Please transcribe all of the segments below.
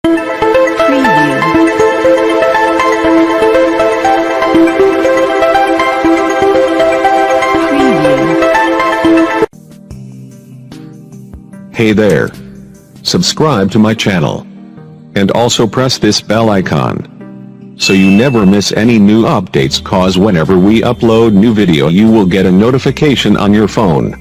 Hey there. Subscribe to my channel. And also press this bell icon. So you never miss any new updates, cause whenever we upload new video you will get a notification on your phone.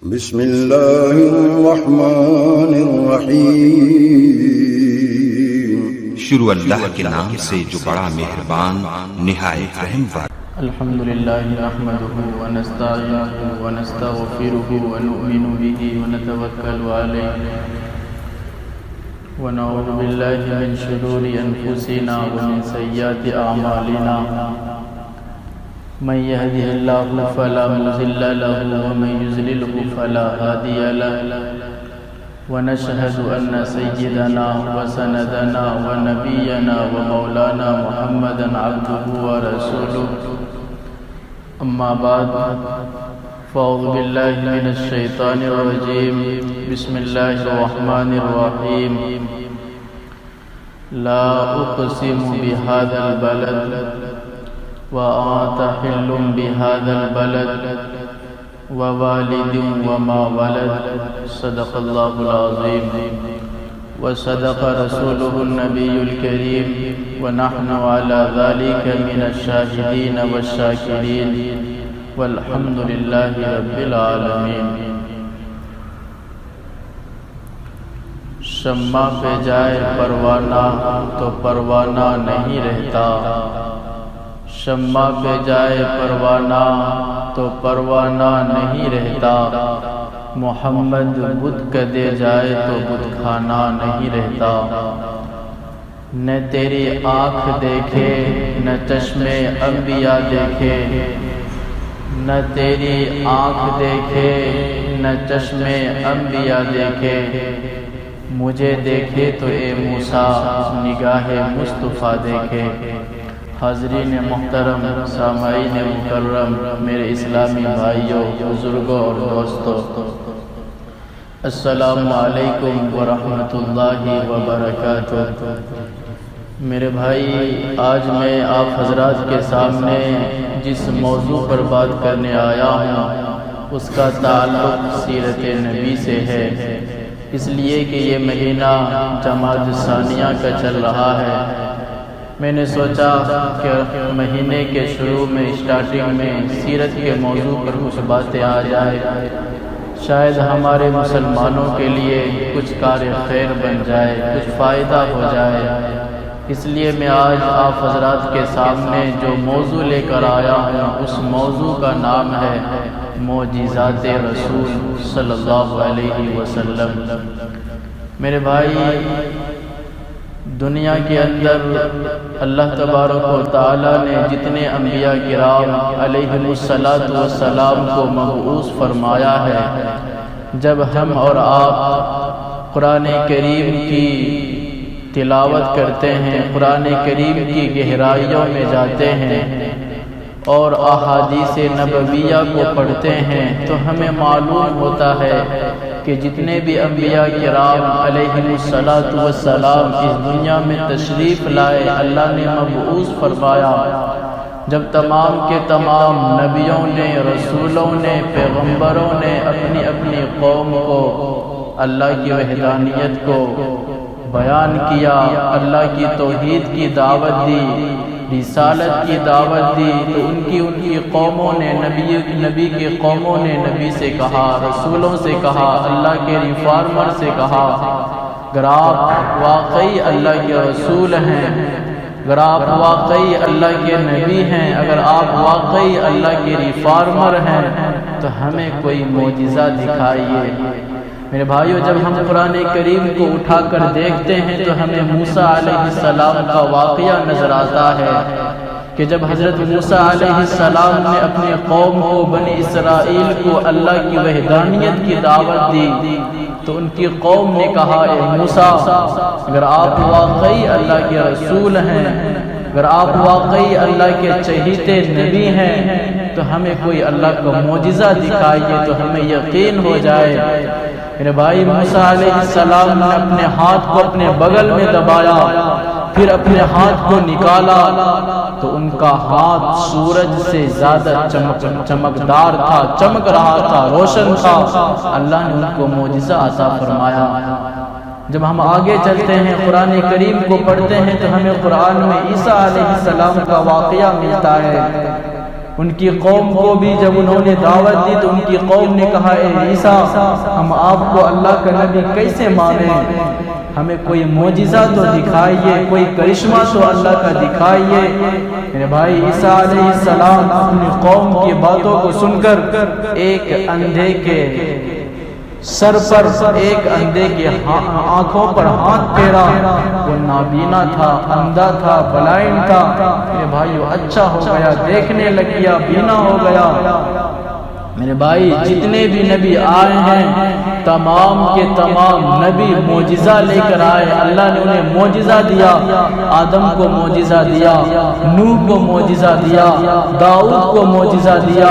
بسم الله الرحمن الرحيم شروع اللہ کے نام سے جو بڑا مہربان نہایت رحم والا۔ الحمد للہ نحمده ونستعینه ونستغفره ونؤمن به ونتوکل علیہ ونعوذ باللہ من شرور انفسنا ومن سیئات اعمالنا من يهده الله فلا مضل له ومن يضلل فلا هادي له ونشهد أن سيدنا وسندنا ونبينا ومولانا محمدا عبده ورسوله أما بعد فأعوذ بالله من الشيطان الرجيم بسم الله الرحمن الرحيم لا أقسم بهذا البلد وأنت حل بهذا البلد ووالد وما ولد صدق الله العظيم وصدق رسوله النبي الكريم ونحن على ذلك من الشاهدين والشاكرين والحمد لله رب العالمين۔ شمع پہ جائے پروانہ تو پروانہ نہیں رہتا، شمع پہ جائے پروانہ تو پروانہ نہیں رہتا، محمد بت کدے جائے تو بت خانہ نہیں رہتا۔ نہ تیری آنکھ دیکھے نہ چشمے انبیاء دیکھے، نہ تیری آنکھ دیکھے نہ چشمے انبیاء دیکھے، مجھے دیکھے تو اے موسیٰ نگاہ مصطفیٰ دیکھے۔ حاضرین محترم، سامعین مکرم، میرے اسلامی بھائیوں، بزرگوں اور دوستوں، السلام علیکم ورحمۃ اللہ وبرکاتہ۔ میرے بھائی، آج میں آپ حضرات کے سامنے جس موضوع پر بات کرنے آیا ہوں اس کا تعلق سیرت نبی سے ہے، اس لیے کہ یہ مہینہ جمادی ثانیہ کا چل رہا ہے۔ میں نے سوچا کہ مہینے کے شروع میں اسٹارٹنگ میں سیرت کے موضوع پر کچھ باتیں آ جائے، شاید ہمارے مسلمانوں کے لیے کچھ کار خیر بن جائے، کچھ فائدہ ہو جائے۔ اس لیے میں آج آپ حضرات کے سامنے جو موضوع لے کر آیا ہوں اس موضوع کا نام ہے معجزات رسول صلی اللہ علیہ وسلم۔ میرے بھائی، دنیا کے اندر اللہ تبارک و تعالیٰ نے جتنے انبیاء کرام علیہم السلام کو مبعوث فرمایا ہے، جب ہم اور آپ قرآن کریم کی تلاوت کرتے ہیں، قرآن کریم کی گہرائیوں میں جاتے ہیں اور احادیث نبویہ کو پڑھتے ہیں تو ہمیں معلوم ہوتا ہے کہ جتنے بھی انبیاء کرام علیہم السلام اس دنیا میں تشریف لائے، اللہ نے مبعوث فرمایا، جب تمام کے تمام نبیوں نے، رسولوں نے، پیغمبروں نے اپنی اپنی قوم کو اللہ کی وحدانیت کو بیان کیا، اللہ کی توحید کی دعوت دی، رسالت کی دعوت دی، تو ان کی قوموں نے، نبی کے قوموں نے نبی سے کہا، رسولوں سے کہا، اللہ کے ریفارمر سے کہا، اگر آپ واقعی اللہ کے رسول ہیں، اگر آپ واقعی اللہ کے نبی ہیں، اگر آپ واقعی اللہ کے ریفارمر ہیں تو ہمیں کوئی معجزہ دکھائیے، میرے بھائیو، جب ہم قرآن کریم کو اٹھا کر دیکھتے ہیں تو ہمیں موسیٰ علیہ السلام کا واقعہ نظر آتا ہے کہ جب حضرت موسیٰ علیہ السلام نے اپنی قوم کو، بنی اسرائیل کو اللہ کی وحدانیت کی دعوت دی تو ان کی قوم نے کہا، اے موسیٰ، اگر آپ واقعی اللہ کے رسول ہیں، اگر آپ واقعی اللہ کے چہیتے نبی ہیں تو ہمیں کوئی اللہ کا معجزہ دکھائیے تو ہمیں یقین ہو جائے۔ میرے بھائی، موسیٰ علیہ السلام نے اپنے ہاتھ کو اپنے بغل میں دبایا، پھر اپنے ہاتھ کو نکالا تو ان کا ہاتھ سورج سے زیادہ چمکدار تھا، چمک رہا تھا، روشن تھا۔ اللہ نے ان کو معجزہ عطا فرمایا۔ جب ہم آگے چلتے ہیں، قرآن کریم کو پڑھتے ہیں تو ہمیں قرآن میں عیسیٰ علیہ السلام کا واقعہ ملتا ہے۔ ان کی قوم کو بھی جب انہوں نے دعوت دی تو ان کی قوم نے کہا، اے عیسیٰ، ہم آپ کو اللہ کا نبی کیسے مانیں؟ ہمیں کوئی معجزہ تو دکھائیے، کوئی کرشمہ تو اللہ کا دکھائیے۔ میرے بھائی، عیسیٰ علیہ السلام اپنی قوم کی باتوں کو سن کر ایک اندھے کے سر پر، ایک اندھے کے آنکھوں پر ہاتھ پھیرا۔ وہ نابینا تھا، اندھا تھا، بلائنڈ تھا۔ میرے بھائیو، اچھا ہو گیا، دیکھنے لگ گیا، بینا ہو گیا۔ میرے بھائی، جتنے بھی نبی آئے ہیں تمام کے تمام نبی معجزہ لے کر آئے۔ اللہ نے انہیں معجزہ دیا، آدم کو معجزہ دیا، نوح کو معجزہ دیا، داؤد کو معجزہ دیا،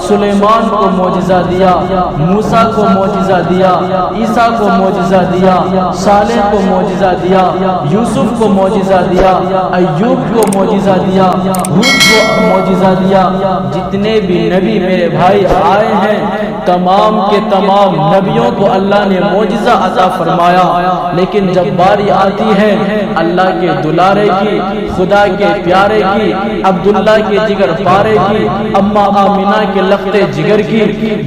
سلیمان کو معجزہ دیا، موسیٰ کو معجزہ دیا، عیسیٰ کو معجزہ دیا، صالح کو معجزہ دیا، یوسف کو معجزہ دیا، ایوب کو معجزہ دیا، ہود کو معجزہ دیا۔ جتنے بھی نبی میرے بھائی آئے ہیں تمام کے تمام نبیوں کو اللہ نے معجزہ عطا فرمایا، لیکن جب باری آتی ہے اللہ کے دلارے کی، خدا کے پیارے کی، عبداللہ کے جگر پارے کی، اماں آمینہ کے لختے جگر کی،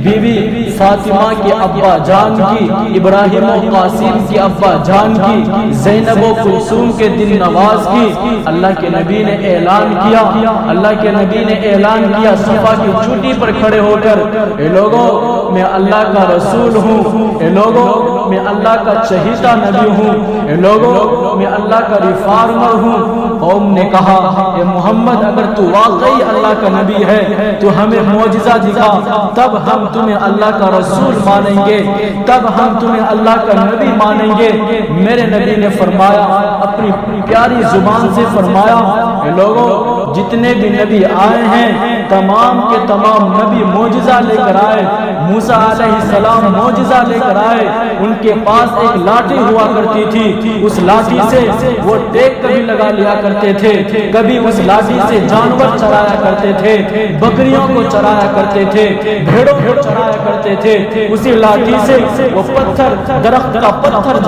بیوی فاطمہ کے ابا جان کی، ابراہیم و قاسم کے ابا جان کی، زینب و کلثوم کے دل نواز کی، اللہ کے نبی نے اعلان کیا، اللہ کے نبی نے اعلان کیا صفا کی چوٹی پر کھڑے ہو کر، اے لوگوں، میں اللہ کا رسول ہوں، اے لوگوں، میں اللہ کا چہیتا نبی ہوں، اے لوگوں، میں اللہ کا ریفارمر ہوں۔ قوم نے کہا، اے محمد، اگر تو واقعی اللہ کا نبی ہے تو ہمیں معجزہ دکھا، تب ہم تمہیں اللہ کا رسول مانیں گے، تب ہم تمہیں اللہ کا نبی مانیں گے۔ میرے نبی نے فرمایا، اپنی پیاری زبان سے فرمایا، اے لوگوں، جتنے بھی نبی آئے ہیں تمام کے تمام نبی معجزہ لے کر آئے۔ موسیٰ علیہ السلام معجزہ لے کر آئے۔ ان کے پاس ایک لاٹھی ہوا کرتی تھی، اس لاٹھی سے وہ ٹیک کبھی لگا لیا کرتے تھے، کبھی اس لاٹھی سے جانور چرایا کرتے تھے، بکریوں کو چرایا کرتے تھے، بھیڑوں کو چرایا کرتے تھے۔ اسی لاٹھی سے وہ پتھر، درخت کا پتھر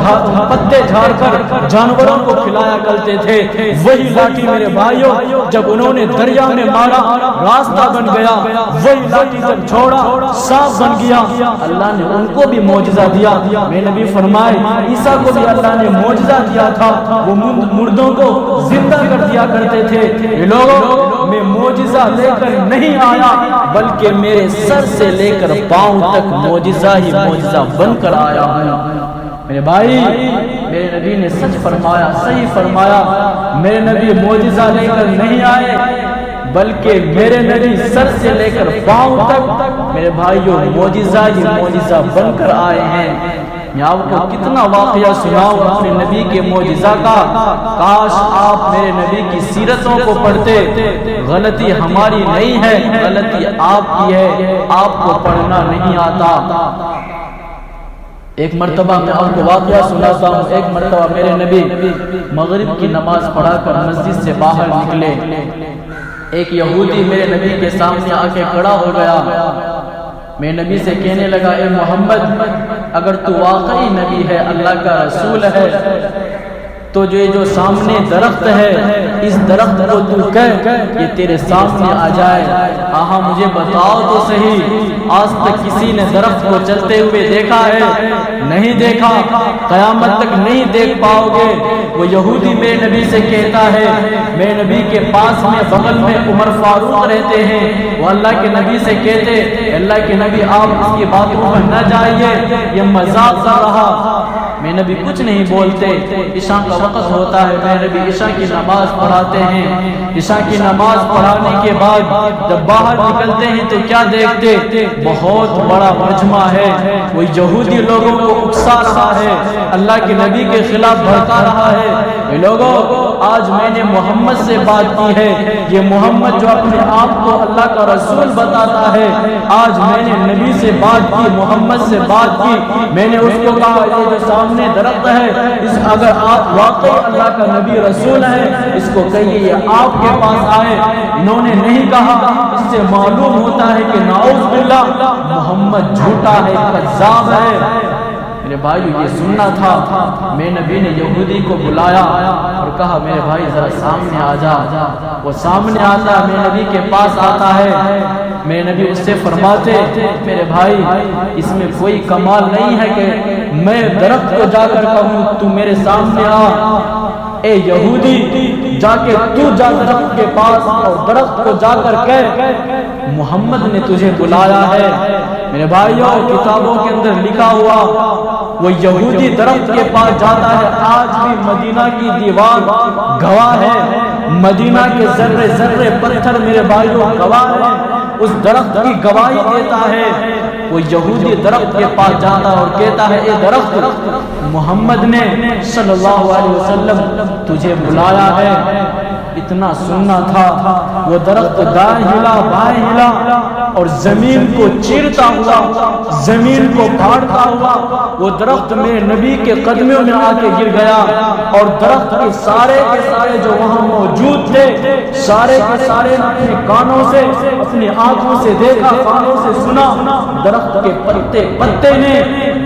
پتے جھاڑ کر جانوروں کو کھلایا کرتے تھے۔ وہی لاٹھی میرے بھائیوں جب انہوں نے دریا میں مارا راستہ بن گیا، وہی لاٹھی جب چھوڑا سانپ بن گیا۔ اللہ نے ان کو بھی معجزہ دیا۔ میرے نبی فرمائے، عیسیٰ کو بھی اللہ نے معجزہ دیا تھا، وہ مردوں کو زندہ کر دیا کرتے تھے۔ اے لوگوں، میں معجزہ لے کر نہیں آیا بلکہ میرے سر سے لے کر پاؤں تک معجزہ ہی معجزہ بن کر آیا ہوں۔ میرے بھائی، میرے نبی نے سچ فرمایا، صحیح فرمایا۔ میرے نبی معجزہ لے کر نہیں آئے بلکہ میرے نبی سر سے لے کر پاؤں تک میرے بھائیوں معجزہ ہی معجزہ بن کر آئے ہیں۔ میں آپ کو کتنا واقعہ سناؤں اپنے نبی کے معجزہ کا، کاش آپ میرے نبی کی سیرتوں کو پڑھتے۔ غلطی ہماری نہیں ہے، غلطی آپ کی ہے، آپ کو پڑھنا نہیں آتا۔ ایک مرتبہ میں آپ کو واقعہ سناتا ہوں۔ ایک مرتبہ میرے نبی مغرب کی نماز پڑھا کر مسجد سے باہر نکلے۔ ایک یہودی میرے نبی کے سامنے آ کے کھڑا ہو گیا، میرے نبی سے کہنے لگا، اے محمد، اگر تو واقعی نبی ہے، اللہ کا رسول ہے تو جو سامنے درخت ہے اس درخت کو تو کہہ یہ تیرے سامنے آ جائے۔ آہا مجھے بتاؤ تو صحیح، آج تک کسی نے درخت کو چلتے ہوئے دیکھا ہے؟ نہیں دیکھا، قیامت تک نہیں دیکھ پاؤ گے۔ وہ یہودی میرے نبی سے کہتا ہے، میرے نبی کے پاس میں بغل میں عمر فاروق رہتے ہیں، وہ اللہ کے نبی سے کہتے اللہ کے نبی آپ اس کی باتوں پر نہ جائیے، یہ مذاق کر رہا۔ میں نبی کچھ نہیں بولتے۔ عشاء کا وقت ہوتا ہے، میں نبی عشاء کی نماز پڑھاتے ہیں۔ عشاء کی نماز پڑھانے کے بعد جب باہر نکلتے ہیں تو کیا دیکھتے؟ بہت بڑا مجمع ہے، وہ یہودی لوگوں کو اکسا رہا ہے، اللہ کے نبی کے خلاف بھڑکا رہا ہے۔ اے لوگوں، آج میں نے محمد سے بات کی ہے، یہ محمد جو اپنے آپ کو اللہ کا رسول بتاتا ہے، آج میں نے نبی سے بات کی، محمد سے بات کی۔ میں نے اس کو کہا یہ جو سامنے درخت ہے، اگر آپ واقعی اللہ کا نبی رسول ہیں اس کو کہیے یہ آپ کے پاس آئے۔ انہوں نے نہیں کہا۔ اس سے معلوم ہوتا ہے کہ نعوذ باللہ محمد جھوٹا ہے، کذاب ہے۔ میرے بھائی یہ سننا تھا۔ میں نبی نے یہودی کو بلایا اور کہا میرے بھائی ذرا سامنے آ جا۔ وہ سامنے آتا ہے، میرے نبی کے پاس آتا ہے۔ میرے نبی اس سے فرماتے میرے بھائی اس میں کوئی کمال نہیں ہے کہ میں درخت کو جا کر کہوں تو میرے سامنے آ۔ اے یہودی جا کے تو جا درخت کے پاس اور درخت کو جا کر کہہ محمد نے تجھے بلایا ہے۔ میرے بھائیوں کتابوں کے اندر لکھا ہوا وہ یہودی درخت کے پاس جاتا ہے، آج بھی مدینہ کی دیوار گواہ ہے، مدینہ کے ذرے ذرے پتھر میرے بھائیوں گواہ ہے، اس درخت کی گواہی دیتا ہے۔ وہ یہودی درخت کے پاس جاتا اور کہتا ہے اے درخت محمد نے صلی اللہ علیہ وسلم تجھے بلایا ہے۔ اتنا سننا تھا، وہ درخت دائیں ہلا بائیں ہلا اور زمین کو چیرتا ہوا، زمین کو پھاڑتا ہوا وہ درخت میں نبی کے قدموں میں آ کے گر گیا، اور درخت کے سارے جو وہاں موجود تھے سارے کے سارے اپنے کانوں سے اپنی آنکھوں سے دیکھا، کانوں سے سنا۔ درخت کے پتے نے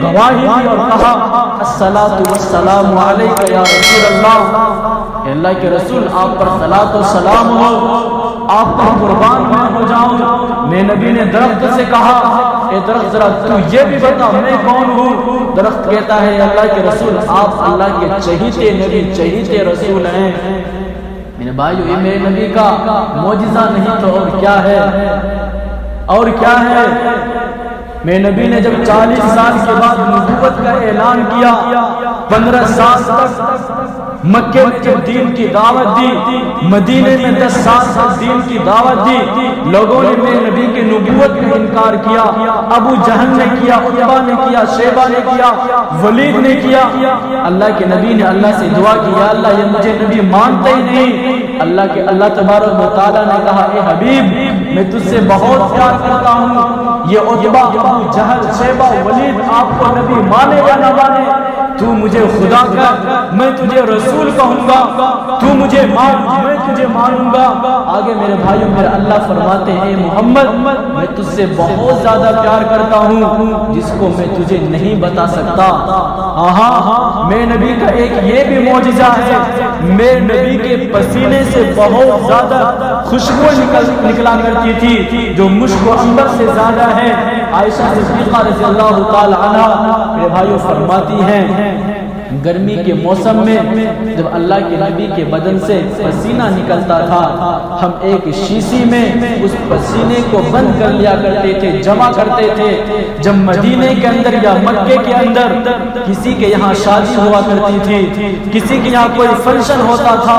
گواہی دی اور کہا الصلاۃ والسلام علیک یا رسول اللہ، اللہ کے رسول آپ پر صلاۃ و سلام ہو، آپ پر قربان میں ہو جاؤں۔ میں نبی نے درخت سے کہا اے درخت ذرا تو یہ بھی بتا میں کون ہوں؟ درخت کہتا ہے اللہ کے رسول آپ اللہ کے چہیتے نبی چہیتے رسول ہیں۔ میرے بھائیو یہ میرے نبی کا معجزہ نہیں تو اور کیا ہے؟ اور کیا ہے؟ میرے نبی نے جب 40 سال کے بعد نبوت کا اعلان کیا، 15 سال تک مکے میں دین کی دعوت دی، مدینے میں 10 سال تک دین کی دعوت دی، لوگوں نے میرے نبی کی نبوت کا انکار کیا۔ ابو جہل نے کیا، عتبہ نے کیا، شیبہ نے کیا، ولید نے کیا۔ اللہ کے نبی نے اللہ سے دعا کی یا اللہ یہ مجھے نبی مانتے ہی نہیں۔ اللہ تبارک و تعالیٰ نے کہا اے حبیب میں تجھ سے بہت پیار کرتا ہوں، یہ عتبہ ابو جہل شیبہ ولید آپ کو نبی مانے یا نہ مانے تو مجھے خدا کر، میں تجھے رسول کہوں گا، تو مجھے مان میں تجھے مانوں گا۔ آگے میرے بھائیوں میرے اللہ فرماتے ہیں محمد میں تجھ سے بہت زیادہ پیار کرتا ہوں جس کو میں تجھے نہیں بتا سکتا۔ میرے نبی کا ایک یہ بھی معجزہ ہے، میرے نبی کے پسینے سے بہت زیادہ خوشبو نکلا کرتی تھی جو مشک و عنبر سے زیادہ ہے۔ عائشہ صدیقہ رضی اللہ تعالی عنہا میرے بھائیوں فرماتی ہیں گرمی کے موسم میں جب اللہ کے نبی کے بدن سے پسینہ نکلتا تھا ہم ایک شیشی میں اس پسینے کو بند کر لیا کرتے تھے، جمع کرتے تھے۔ جب مدینے کے اندر یا مکے کے اندر کسی کے یہاں شادی ہوا کرتی تھی، کسی کے یہاں کوئی فنکشن ہوتا تھا،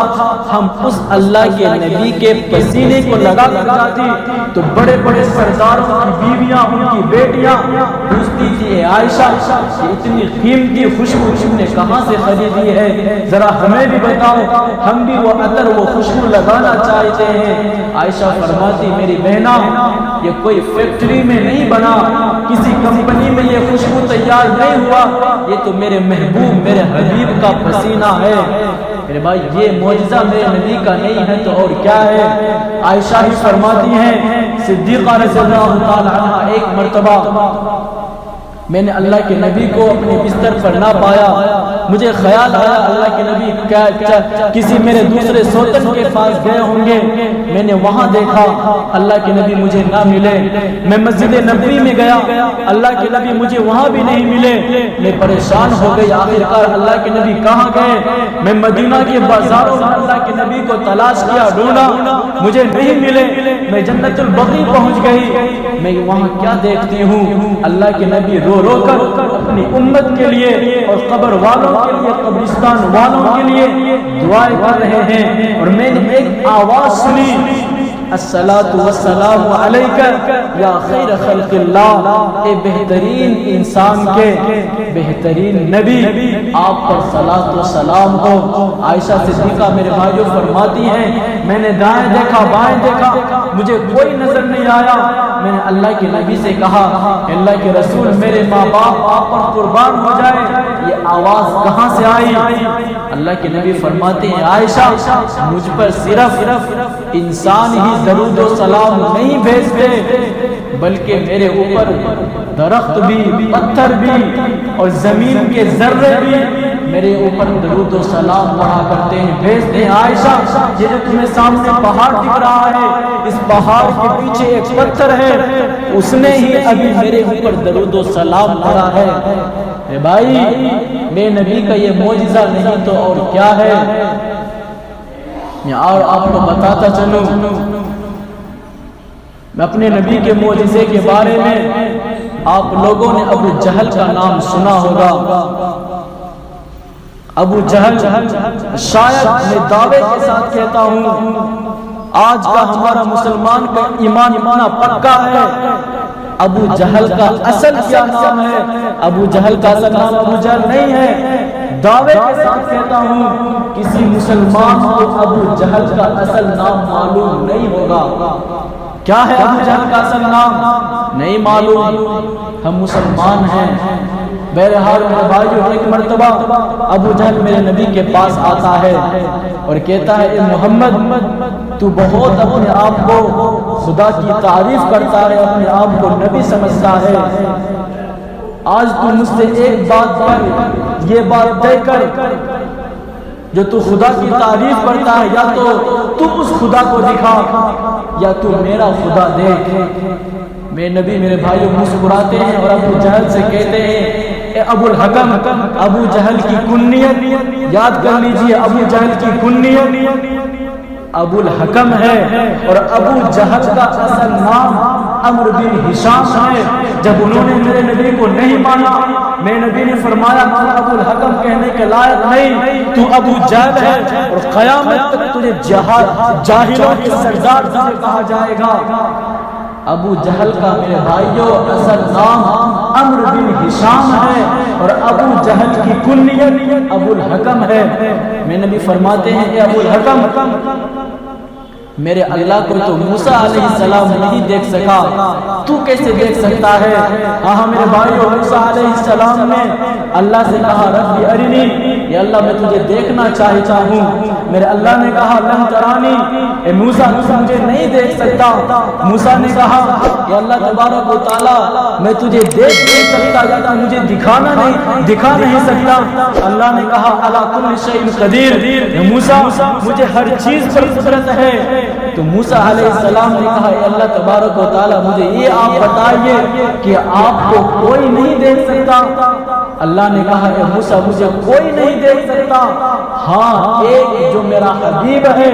ہم اس اللہ کے نبی کے پسینے کو لگا کر جاتی تو بڑے بڑے سرداروں کی بیویاں ان کی بیٹیاں پوچھتی تھی اے عائشہ یہ اتنی قیمتی خوشبو تم نے کہاں سے خریدی ہے، ذرا ہمیں بھی بتاؤ، ہم بھی وہ عطر وہ خوشبو لگانا چاہتے ہیں۔ عائشہ فرماتی میری بہنا یہ کوئی فیکٹری میں نہیں بنا، کسی کمپنی میں یہ خوشبو تیار نہیں ہوا، یہ تو میرے محبوب میرے حبیب کا پسینہ ہے۔ میرے بھائی یہ معجزہ میرے نبی کا نہیں ہے تو اور کیا ہے؟ عائشہ ہی فرماتی ہیں صدیقہ رضی اللہ تعالی عنہا ایک مرتبہ میں نے اللہ کے نبی کو اپنے بستر پر نہ پایا، مجھے خیال آیا اللہ کے نبی کسی میرے دوسرے سوتن کے پاس گئے ہوں گے، میں نے وہاں دیکھا اللہ کے نبی مجھے نہ ملے۔ میں مسجد نبوی میں گیا، اللہ کے نبی مجھے وہاں بھی نہیں ملے۔ میں پریشان ہو گئی، آخرکار اللہ کے نبی کہاں گئے؟ میں مدینہ کے بازاروں میں اللہ کے نبی کو تلاش کیا، ڈھونڈا، مجھے نہیں ملے۔ میں جنت البقیع پہنچ گئی، میں وہاں کیا دیکھتی ہوں؟ اللہ کے نبی رو رو کر اپنی امت کے لیے اور قبر والوں کے لیے، قبرستان والوں کے لیے دعائیں کر رہے ہیں، اور میں نے ایک آواز سنی، الصلاۃ والسلام علیک یا خیر خلق اللہ، اے بہترین انسان کے بہترین نبی، آپ پر صلاۃ و سلام ہو۔ عائشہ صدیقہ میرے بھائیوں فرماتی ہیں، میں نے دائیں دیکھا بائیں دیکھا، مجھے کوئی نظر نہیں آیا۔ میں نے اللہ کے نبی سے کہا، اللہ کے رسول میرے ماں باپ آپ پر قربان ہو جائے، یہ آواز کہاں سے آئی؟ اللہ کے نبی فرماتے ہیں، عائشہ مجھ پر صرف انسان ہی درود و سلام نہیں بھیجتے، بلکہ میرے اوپر درخت بھی، پتھر بھی اور زمین کے ذرے بھی میرے اوپر درود و سلام پڑھا کرتے ہیں، بھیجتے ہیں۔ عائشہ یہ جو تمہیں سامنے پہاڑ دکھ رہا ہے، اس پہاڑ کے پیچھے ایک پتھر ہے، اس نے ہی ابھی میرے اوپر درود و سلام پڑھا ہے۔ اے بھائی، میرے نبی کا یہ معجزہ نہیں تو اور کیا ہے؟ میں اور آپ کو بتاتا چلوں، میں اپنے نبی کے معجزے کے بارے میں، آپ لوگوں نے ابو جہل کا نام سنا ہوگا۔ ابو جہل، شاید میں دعوے کے ساتھ کہتا ہوں، آج کا ہمارا مسلمان کا ایمان اتنا پکا ہے، ابو جہل کا اصل کیا نام ہے؟ ابو جہل کا اصل نام ابو جہل نہیں ہے، دعوے کے ساتھ کہتا ہوں کسی مسلمان کو ابو جہل کا اصل نام معلوم نہیں ہوگا۔ کیا ہے ابو جہل کا اصل نام؟ نہیں معلوم، ہم مسلمان ہیں۔ بہرحال میرے بھائیو، ایک مرتبہ ابو جہل میرے نبی کے پاس آتا ہے اور کہتا ہے، اے محمد تو بہت اپنے آپ کو خدا کی تعریف کرتا ہے، اپنے آپ کو نبی سمجھتا ہے، آج تو مجھ سے ایک بات پر یہ بات طے کر، جو تو خدا کی تعریف کرتا ہے، یا تو اس خدا کو دکھا یا تو میرا خدا دیکھ۔ میرے نبی میرے بھائیوں مسکراتے ہیں اور ابو جہل سے کہتے ہیں، اے ابو الحکم، ابو جہل کی کنیت یاد کر لیجئے، ابو جہل کی کنیت ابو الحکم ہے، اور ابو جہل کا اصل نام عمرو بن ہشام ہے۔ جب انہوں نے میرے نبی کو نہیں مانا، میرے نبی نے فرمایا، تو ابو الحکم کہنے کے لائق نہیں، تو ابو جہل ہے، اور قیامت تک تجھے جاہلوں کے سردار تجھے کہا جائے گا۔ ابو جہل کا میرے بھائیوں اصل نام عمرو بن ہشام ہے، اور ابو جہل کی کنیت ابو الحکم ہے۔ میرے نبی فرماتے ہیں، اے ابو الحکم، میرے اللہ کو تو موسیٰ علیہ السلام نہیں دیکھ سکا، تو کیسے دیکھ سکتا ہے؟ ہاں میرے بھائیو، موسیٰ علیہ السلام نے اللہ سے کہا، رب ارنی، یا اللہ میں تجھے دیکھنا چاہتا ہوں۔ میرے اللہ نے کہا، لن ترانی، اے موسیٰ تو مجھے نہیں دیکھ سکتا۔ موسیٰ نے کہا، یا اللہ تبارک و تعالیٰ میں تجھے دیکھ نہیں سکتا، یا تو مجھے دکھا نہیں سکتا۔ اللہ نے کہا، علی کل شیء قدیر، موسیٰ مجھے ہر چیز پر قدرت ہے۔ تو موسیٰ علیہ السلام نے کہا، اے اللہ تبارک و تعالیٰ مجھے یہ آپ بتائیے کہ آپ کو کوئی نہیں دیکھ سکتا؟ اللہ نے کہا، اے موسیٰ مجھے کوئی نہیں دیکھ سکتا، ہاں ایک جو میرا حبیب ہے،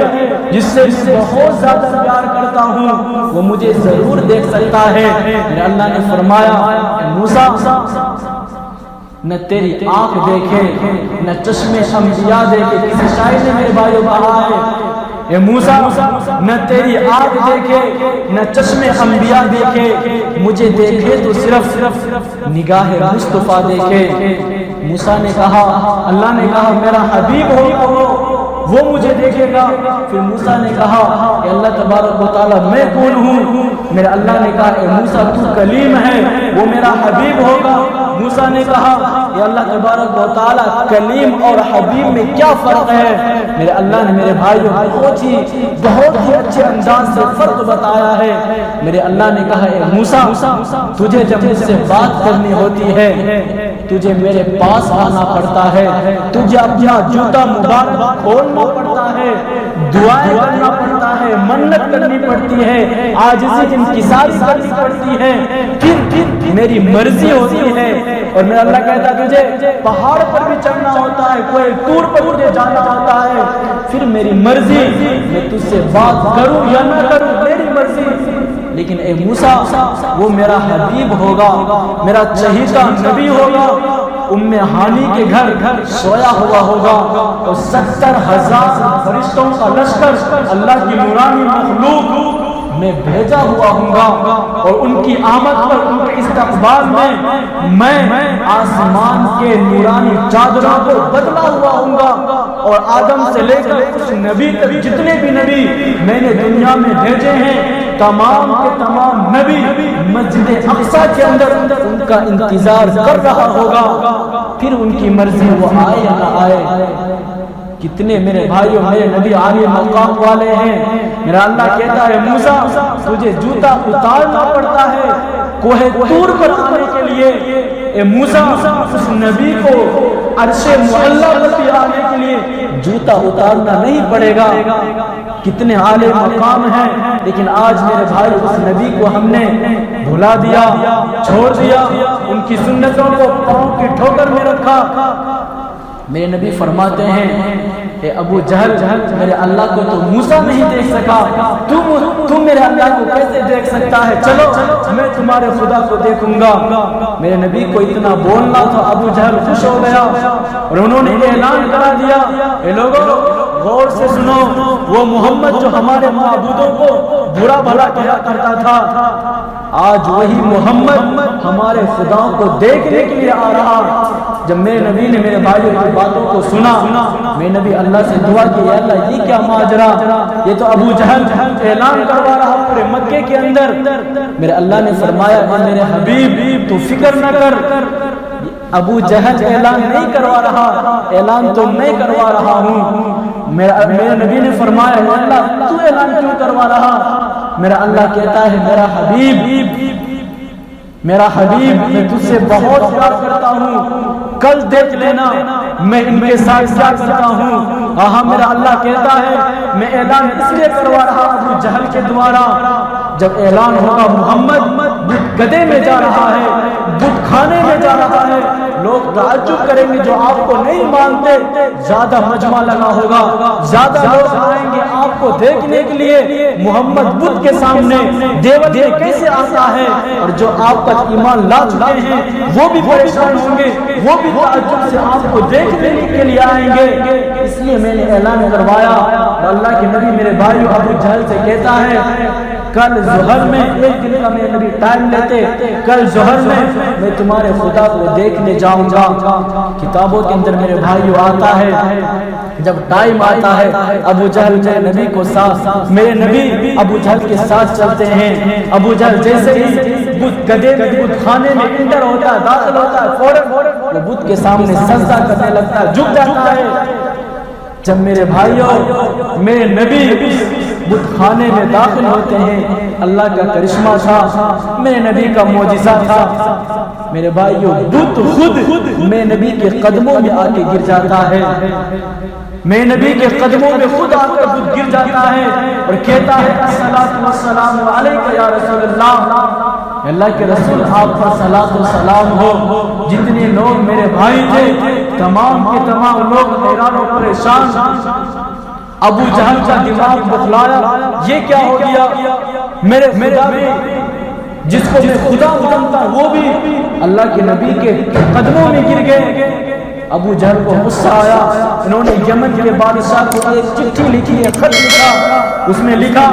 جس سے میں بہت زیادہ پیار کرتا ہوں، وہ مجھے ضرور دیکھ سکتا ہے۔ اللہ نے فرمایا، اے موسیٰ نہ تیری آنکھ دیکھے نہ چشمے انبیاء دیکھے، کسی شاعر نے میرے بھائیوں کہا ہے، اے موسیٰ نہ تیری آنکھ دیکھے نہ چشمے انبیاء دیکھے، مجھے دیکھے تو صرف نگاہ مصطفیٰ دیکھے۔ موسیٰ نے کہا، اللہ نے کہا میرا حبیب ہوگا وہ مجھے دیکھے گا۔ پھر موسیٰ نے کہا، اے اللہ تبارک و تعالیٰ میں کون ہوں؟ میرے اللہ نے کہا، اے موسیٰ تو کلیم ہے، وہ میرا حبیب ہوگا۔ موسیٰ نے کہا، اے اللہ تبارک و تعالیٰ کلیم اور حبیب میں کیا فرق ہے؟ میرے اللہ نے میرے بھائیوں بہت ہی اچھے انداز سے فرق بتایا ہے۔ میرے اللہ نے کہا، اے موسیٰ تجھے جب مجھ سے بات کرنی ہوتی ہے تجھے میرے پاس آنا پڑتا ہے، تجھے اپنا جوتا مبارک کھولنا پڑتا ہے، دعائیں کرنا پڑتا ہے، منت کرنی پڑتی ہے، عاجزی انکساری کرنی پڑتی ہے، پھر میری مرضی ہوتی ہے۔ اور میرا اللہ کہتا ہے تجھے پہاڑ پر بھی چڑھنا ہوتا ہے، کوئی ٹور پر تجھے جانا ہوتا ہے، پھر میری مرضی، میں تجھ سے بات کروں یا نہ کروں میری مرضی، لیکن اے موسیٰ وہ میرا حبیب ہوگا، میرا چہیتا نبی ہوگا، ام ہانی کے گھر سویا ہوا ہوگا، اور 70,000 فرشتوں کا لشکر اللہ کی نورانی مخلوق میں بھیجا ہوا ہوں گا، اور ان کی آمد پر ان کے استقبال میں آسمان کے نورانی چادروں کو بدلا ہوا ہوں گا، اور آدم سے لے کر اس نبی تک جتنے بھی نبی میں نے دنیا میں بھیجے ہیں، تمام کے تمام نبی مسجد اقصی کے اندر ان کا انتظار کر رہا ہوگا، پھر ان کی مرضی وہ آئے یا نہ آئے۔ کتنے میرے بھائیوں میرے نبی عالی مقام والے ہیں، میرا اللہ کہتا ہے موسیٰ تجھے جوتا اتارنا پڑتا ہے کوہ طور پر آنے کے لیے، اے موسیٰ اس نبی کو عرش معلیٰ پر بھی آنے کے لیے جوتا اتارنا نہیں پڑے گا۔ کتنے عالی مقام ہیں، لیکن آج میرے بھائی اس نبی کو ہم نے بھلا دیا، چھوڑ دیا، ان کی سنتوں کو پاؤں کی ٹھوکر میں رکھا۔ میرے نبی فرماتے ہیں اے ابو جہل میرے اللہ کو تو موسیٰ نہیں دیکھ سکا، تم میرے اللہ کو کیسے دیکھ سکتا ہے؟ چلو میں تمہارے خدا کو دیکھوں گا۔ میرے نبی کو اتنا بولنا تو ابو جہل خوش ہو گیا، اور انہوں نے اعلان کرا دیا اے لوگوں غور سے سنو، وہ محمد جو ہمارے معبودوں کو برا بھلا کیا کرتا تھا، آج وہی محمد ہمارے خداؤں کو دیکھنے کے لیے آ رہا۔ جب میرے نبی نے میرے بھائیوں کی باتوں کو سنا، میرے نبی اللہ سے دعا کی اے اللہ یہ کیا ماجرا، یہ تو ابو جہل اعلان کروا رہا پورے مکے کے اندر۔ میرے اللہ نے فرمایا اے میرے حبیب تو فکر نہ کر، ابو جہل اعلان نہیں کروا رہا، اعلان تو میں کروا رہا ہوں۔ میرے نبی نے فرمایا اے اللہ تو اعلان کیوں کروا رہا؟ میرا اللہ کہتا ہے میرا حبیب میں تجھ سے بہت پیار کرتا ہوں، کل دیکھ لینا میں ان کے ساتھ کیا کرتا ہوں۔ ہاں میرا اللہ کہتا ہے میں اعلان اس لیے کروا رہا ابو جہل کے دوارا، جب اعلان ہوگا محمد بت گدے میں جا رہا ہے، بت کھانے میں جا رہا ہے، لوگ تعجب کریں گے جو آپ کو نہیں مانتے، زیادہ مجمع لگا ہوگا، زیادہ لوگ آئیں گے آپ کو دیکھنے کے لیے محمد بت کے سامنے دیوت میں کیسے آتا ہے، اور جو آپ پر ایمان لا چکے ہیں وہ بھی پریشان ہوں گے، وہ بھی تعجب سے آپ کو دیکھنے کے لیے آئیں گے۔ اس لیے میں نے اعلان کروایا۔ اللہ کے نبی میرے بھائی ابو جہل سے کہتا ہے کل ظہر میں، ایک دن کا میرے نبی ٹائم لیتے، کل ظہر میں تمہارے خدا کو دیکھنے جاؤں گا۔ کتابوں کے اندر میرے بھائیو آتا ہے جب ٹائم آتا ہے ابو جہل میرے نبی کو ساتھ، میرے نبی ابو جہل کے ساتھ چلتے ہیں۔ ابو جہل جیسے ہی بت گدے میں بت خانے میں انٹر ہوتا ہے، داخل ہوتا ہے، فوراً وہ بت کے سامنے سجدہ کرنے لگتا ہے، جھک جاتا ہے۔ جب میرے بھائیوں میرے نبی بت خانے میں داخل ہوتے ہیں، اللہ کا کرشمہ تھا، میرے نبی کا معجزہ تھا۔ میرے بھائیوں بت خود میرے نبی کے قدموں میں آ کے گر جاتا ہے، میرے نبی کے قدموں میں خود آ کر بت گر جاتا ہے اور کہتا ہے الصلاۃ والسلام علیک یا رسول اللہ، اللہ کے رسول آپ پر صلاۃ و سلام ہو۔ جتنے لوگ میرے بھائی تھے تمام کے تمام لوگ حیران و پریشان، ابو جہل کا دماغ بخلایا، یہ کیا ہو گیا؟ میرے خدا بھی جس کو میں خدا مانتا وہ بھی اللہ کے نبی کے قدموں میں گر گئے۔ ابو جہل کو غصہ آیا، انہوں نے یمن کے بادشاہ کو ایک چٹھی لکھی، ایک خط لکھا، اس میں لکھا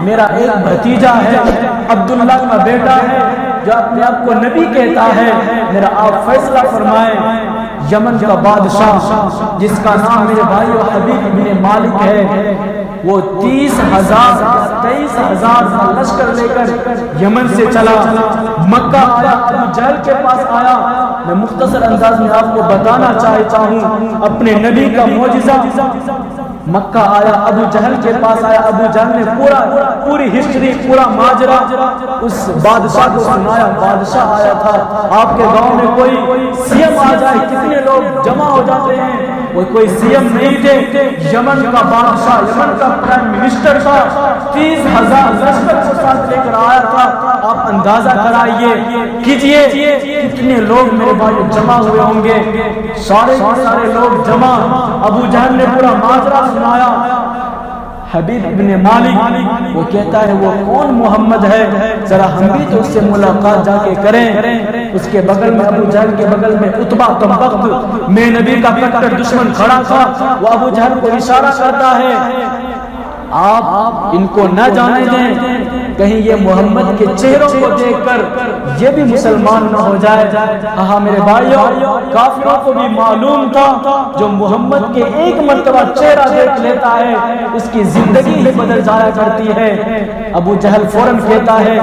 میرا ایک بھتیجا ہے، عبداللہ کا بیٹا ہے، جو اپنے آپ کو نبی کہتا ہے، میرا آپ فیصلہ فرمائیں۔ یمن کا بادشاہ جس کا نام میرے بھائی حبیب بن مالک ہے، وہ 23,000 کا لشکر لے کر یمن سے چلا، مکہ آیا، ابو جہل کے پاس آیا۔ میں مختصر انداز میں آپ کو بتانا چاہتا ہوں اپنے نبی کا معجزہ۔ مکہ آیا، ابو جہل کے پاس آیا، ابو جہل نے پوری ہسٹری، پورا ماجرا اس بادشاہ کو سنایا۔ بادشاہ آیا تھا، آپ کے گاؤں میں کوئی سی ایم آ جائے کتنے لوگ جمع ہو جاتے ہیں، وہ کوئی سی ایم نہیں تھے، یمن کا بادشاہ، یمن کا پرائم منسٹر تھا، 30,000 لشکر کو ساتھ لے کر آیا تھا۔ آپ اندازہ کرائیے، کیجئے کتنے لوگ میرے بھائی جمع ہوئے ہوں گے، سارے لوگ جمع۔ ابو جہل نے پورا ماجرا سنایا۔ حبیب ابن مالک وہ کہتا ہے وہ کون محمد ہے، ذرا ہم بھی تو اس سے ملاقات جا کے کریں۔ اس کے بغل میں، ابو جہل کے بغل میں عتبہ کمبخت میں نبی کا کٹر دشمن کھڑا تھا۔ وہ ابو جہل کو اشارہ کرتا ہے آپ ان کو نہ جانے دیں، کہیں یہ محمد کے چہروں کو دیکھ کر یہ بھی مسلمان نہ ہو جائے۔ ہاں میرے بھائیوں، کافروں کو بھی معلوم تھا جو محمد کے ایک مرتبہ چہرہ دیکھ لیتا ہے اس کی زندگی ہی بدل جایا کرتی ہے۔ ابو جہل فوراً کہتا ہے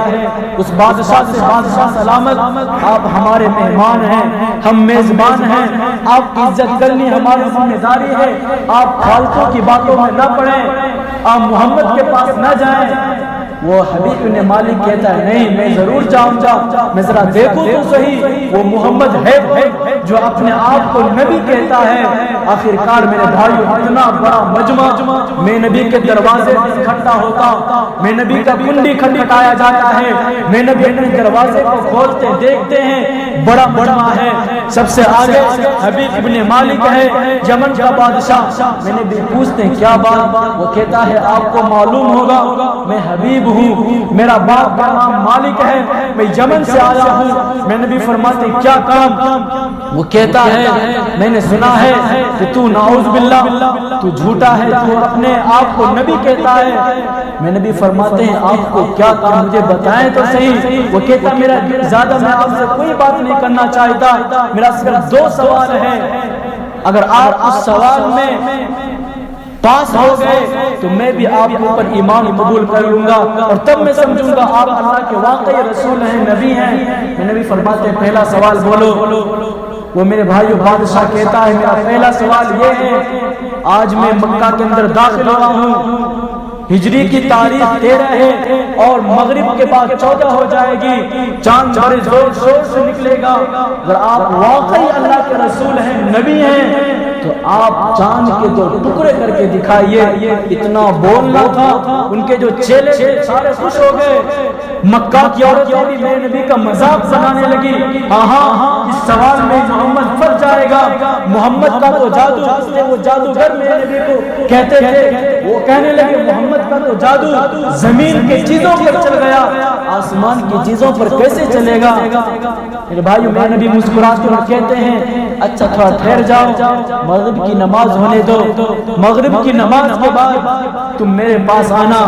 اس بادشاہ سے، بادشاہ سلامت، آپ ہمارے مہمان ہیں، ہم میزبان ہیں، آپ کی عزت کرنی ہماری ذمہ داری ہے، آپ فالتو کی باتوں میں نہ پڑیں، آپ محمد کے پاس نہ جائیں۔ وہ حبیب بن مالک کہتا ہے نہیں، میں ضرور جاؤں گا، میں ذرا دیکھوں تو صحیح وہ محمد ہے جو اپنے آپ کو نبی کہتا ہے۔ آخر کار میرے بھائیو، اتنا بڑا مجمع میں نبی کے دروازے پر اکٹھا ہوتا، میں نبی کا کنڈی کھٹکھٹایا جاتا ہے، میں نبی اپنے دروازے کو کھولتے دیکھتے ہیں، بڑا مجمع ہے، سب سے آگے حبیب ابن مالک ہے، یمن کا بادشاہ۔ میں نبی پوچھتے ہیں کیا بات؟ وہ کہتا ہے آپ کو معلوم ہوگا میں حبیب ہوں، میرا باپ کا نام مالک ہے، میں یمن سے آیا ہوں۔ میں نبی فرماتے کیا کام؟ وہ کہتا ہے میں نے سنا ہے کہ تو نعوذ باللہ تو جھوٹا ہے، تو اپنے آپ کو نبی کہتا ہے۔ میں نبی فرماتے ہیں آپ کو کیا کام، مجھے بتائیں تو صحیح۔ وہ کہتا میرا زیادہ میں آپ سے کوئی بات نہیں کرنا چاہتا، میرا صرف 2 سوال ہے، اگر آپ اس سوال میں پاس ہو گئے تو میں بھی آپ کے اوپر ایمان قبول کر لوں گا، اور تب میں سمجھوں گا آپ اللہ کے واقعی رسول ہیں، نبی ہیں۔ میں نبی فرماتے ہیں پہلا سوال بولو۔ وہ میرے بھائیو بادشاہ کہتا ہے میرا پہلا سوال یہ ہے، آج میں مکہ کے اندر داخل ہوا ہوں، ہجری کی تاریخ 13 ہے اور مغرب کے بعد 14 ہو جائے گی، چاند بڑے زور شور سے نکلے گا۔ اگر آپ واقعی اللہ کے رسول ہیں، نبی ہیں، تو آپ چاند کے 2 ٹکڑے کر کے دکھائیے۔ اتنا بولنا تھا، ان کے جو چیلے سارے خوش ہو گئے، مکہ کی عورتیں بھی میرے نبی کا مذاق بنانے لگی، ہاں اس سوال میں محمد پھنس جائے گا، محمد کا تو جادو، اس نے وہ جادوگر میرے نبی کو کہتے تھے، وہ کہنے لگے محمد کا تو جادو زمین کی چیزوں پر چل گیا، آسمان کی چیزوں پر کیسے چلے گا؟ میرے بھائیو میرے نبی مسکراتے ہوئے کہتے ہیں اچھا تھوڑا ٹھہر جاؤ، مغرب کی نماز ہونے دو، مغرب کی نماز کے بعد تم میرے پاس آنا۔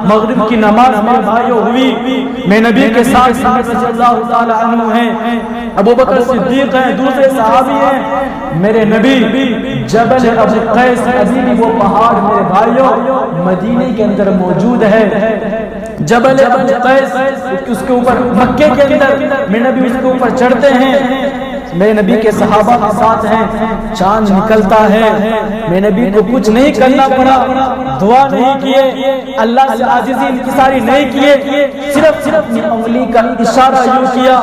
مغرب کی نماز میرے بھائیو ہوئی، میں نبی کے ساتھ رضی اللہ تعالی عنہ ہیں، ابو بکر صدیق ہیں، دوسرے صحابی ہیں، میرے نبی جبل ابو قیس، ابھی بھی وہ پہاڑ میرے بھائیو مدینے کے اندر موجود ہے، جبل ابو قیس، اس کے اوپر مکے کے اندر میں نبی اس کے اوپر چڑھتے ہیں، میرے نبی کے صحابہ کے ساتھ ہیں، چاند نکلتا ہے، میں نبی کو کچھ نہیں کرنا پڑا، دعا نہیں کیے، اللہ سے عاجزی انکساری نہیں کیے، صرف انگلی کا اشارہ یوں کیا،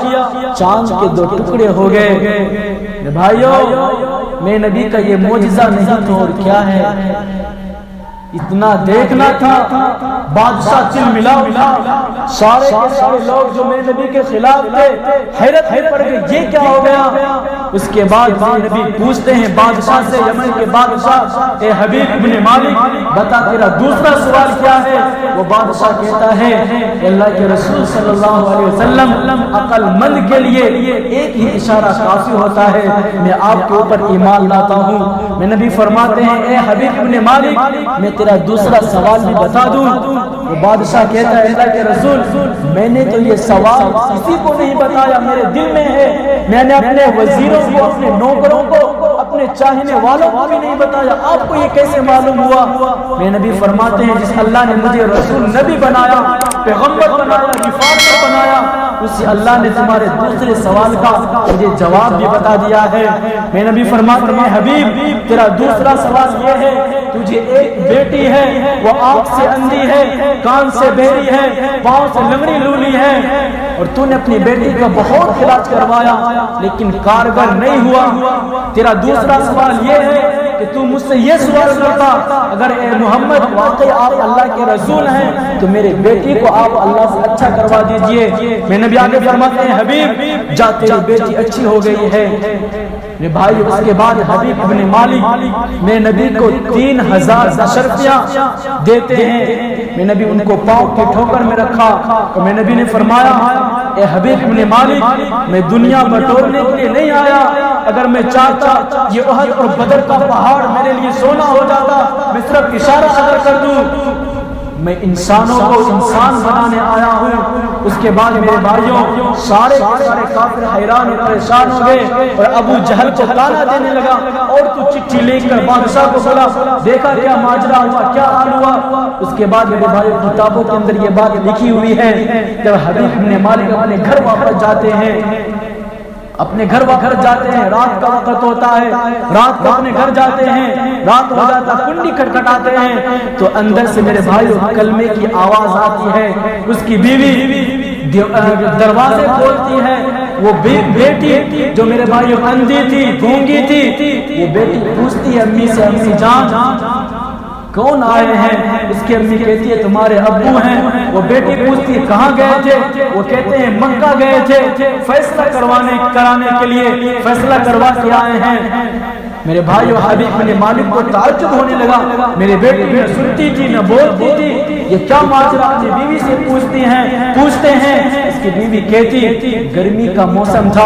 چاند کے 2 ٹکڑے ہو گئے۔ بھائیو میں نبی کا یہ معجزہ نہیں تو اور کیا ہے؟ اتنا دیکھنا تھا، بادشاہ چل ملا، سارے کے سارے لوگ جو میرے نبی کے خلاف تھے حیرت پڑ گئے، یہ کیا ہو گیا؟ اس کے بعد میرے نبی پوچھتے ہیں بادشاہ سے، یمن کے بادشاہ، اے حبیب ابن مالک بتا تیرا دوسرا سوال کیا ہے؟ وہ بادشاہ کہتا ہے اللہ کے رسول صلی اللہ علیہ وسلم، عقل مند کے لیے ایک ہی اشارہ کافی ہوتا ہے، میں آپ کے اوپر ایمان لاتا ہوں۔ میں نبی فرماتے ہیں اے حبیب ابن مالک میں تیرا دوسرا سوال بھی بتا دوں؟ وہ بادشاہ کہتا ہے اللہ کے رسول میں نے تو یہ سوال کسی کو نہیں بتایا، میرے دل میں ہے، میں نے اپنے وزیروں کو، اپنے نوکروں کو، اپنے چاہنے والوں کو بھی نہیں بتایا، آپ کو یہ کیسے معلوم ہوا؟ میرے نبی فرماتے ہیں جس اللہ نے مجھے رسول نبی بنایا، پیغمبر بنایا، رفاقت بنایا، اسی اللہ نے تمہارے دوسرے سوال کا مجھے جواب بھی بتا دیا ہے۔ میرے نبی فرماتے ہیں حبیب تیرا دوسرا سوال یہ ہے، تجھے ایک بیٹی ہے، وہ آنکھ سے اندھی ہے، کان سے بہری ہے، پاؤں سے لنگڑی لولی ہے، اور تو نے اپنی بیٹی کا بہت علاج کروایا لیکن کارگر نہیں ہوا۔ تیرا دوسرا سوال یہ ہے کہ تو مجھ سے یہ سوال کرتا اگر اے محمد واقعی آپ اللہ کے رسول ہیں تو میرے بیٹی کو آپ اللہ سے اچھا کروا دیجئے۔ میں نبی آگے فرماتے ہیں حبیب جا تیری بیٹی اچھی ہو گئی ہے۔ میرے بھائی اس کے بعد حبیب ابن مالک میرے نبی کو 3000 اشرفیاں دیتے ہیں۔ میرے نبی ان کو پاؤں کی ٹھوکر میں رکھا اور میرے نبی نے فرمایا اے حبیب ابن مالک میں دنیا بٹورنے کے لیے نہیں آیا، اگر میں چاہتا یہ احد اور بدر کا پہاڑ میرے لیے سونا ہو جاتا، میں صرف اشارہ اگر کر دوں، میں انسانوں کو انسان بنانے آیا ہوں۔ اس کے بعد میرے بھائیوں سارے کافر حیران اور پریشان ہو گئے اور ابو جہل کو تانا دینے لگا، اور تو چٹھی لے کر بادشاہ کو بولا، دیکھا کیا ماجرا ہوا، کیا حال ہوا؟ اس کے بعد میرے بھائی کتابوں کے اندر یہ بات لکھی ہوئی ہے، جب حبیب بن مالک اپنے گھر واپس جاتے ہیں، اپنے گھر جاتے ہیں، رات کا وقت ہوتا ہے، رات کو اپنے گھر جاتے ہیں، رات ہو جاتا کنڈی کھٹکھٹاتے ہیں تو اندر سے میرے بھائیو کلمے کی آواز آتی ہے۔ اس کی بیوی دروازے کھولتی ہے، وہ بیٹی جو میرے بھائیو اندھی تھی، گونگی تھی، وہ بیٹی پوچھتی ہے امی سے، امی جان کون آئے ہیں؟ اس کی امی کہتی ہے تمہارے ابو ہیں۔ وہ بیٹی پوچھتی ہے کہاں گئے تھے؟ وہ کہتے ہیں مکہ گئے تھے، فیصلہ کرانے کے لیے فیصلہ کروا کے آئے ہیں۔ میرے بھائیو حبیب بن مالک کو تعجب ہونے لگا، میری بیٹی نہ سنتی تھی نہ بولتی تھی، یہ کیا ماجرا؟ اپنی بیوی سے پوچھتے ہیں۔ اس کی بیوی کہتی گرمی کا موسم تھا،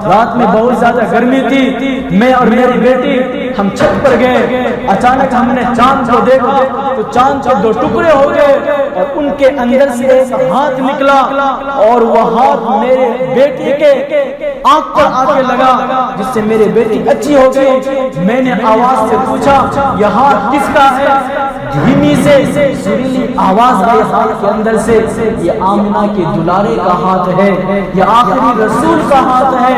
رات میں بہت زیادہ گرمی تھی، میں اور میری بیٹی ہم چھت پر گئے، اچانک ہم نے چاند کو دیکھا تو چاند کے 2 ٹکڑے ہو گئے اور ان کے اندر سے ایک ہاتھ نکلا اور وہ ہاتھ میرے بیٹی کے آنکھ پر آ کے لگا، جس سے میری بیٹی اچھی ہو گئی۔ میں نے آواز سے پوچھا یہ ہاتھ کس کا ہے؟ دھیمی سے سریلی آواز آئی ہاتھ کے اندر سے، یہ آمنہ کے دلارے کا ہاتھ ہے، یہ آخری رسول کا ہاتھ ہے۔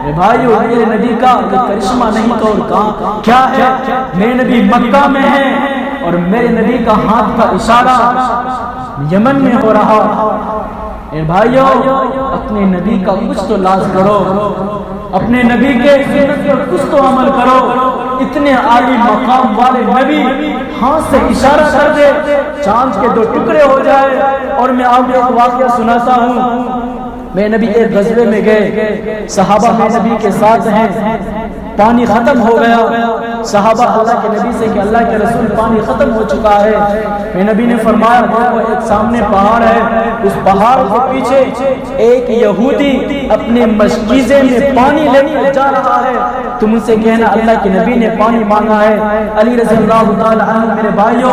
میرے بھائیو میرے نبی کا یہ کرشمہ نہیں تو اور کہاں کیا ہے؟ میرے نبی مکہ میں ہیں اور میرے نبی کا ہاتھ کا اشارہ یمن میں ہو رہا۔ میرے بھائیو اپنے نبی کا کچھ تو لاز کرو، اپنے نبی کے سنت پر کچھ تو عمل کرو۔ اتنے عالی مقام والے نبی ہاتھ سے اشارہ کر دے چاند کے 2 ٹکڑے ہو جائے۔ اور میں آپ کو ایک واقعہ سناتا ہوں، میں نبی ایک غزوے میں گئے، صحابہ میں نبی کے ساتھ ہیں، پانی ختم ہو گیا، صحابہ اللہ کے نبی سے کہ اللہ کے رسول پانی ختم ہو چکا ہے۔ میں نبی نے فرمایا دیکھو ایک سامنے پہاڑ ہے، اس پہاڑ کے پیچھے ایک یہودی اپنے مشکیزے میں پانی لینے جا رہا ہے، تم ان سے کہنا اللہ کے نبی نے پانی مانگا ہے۔ علی رضی اللہ تعالی عنہ میرے بھائیوں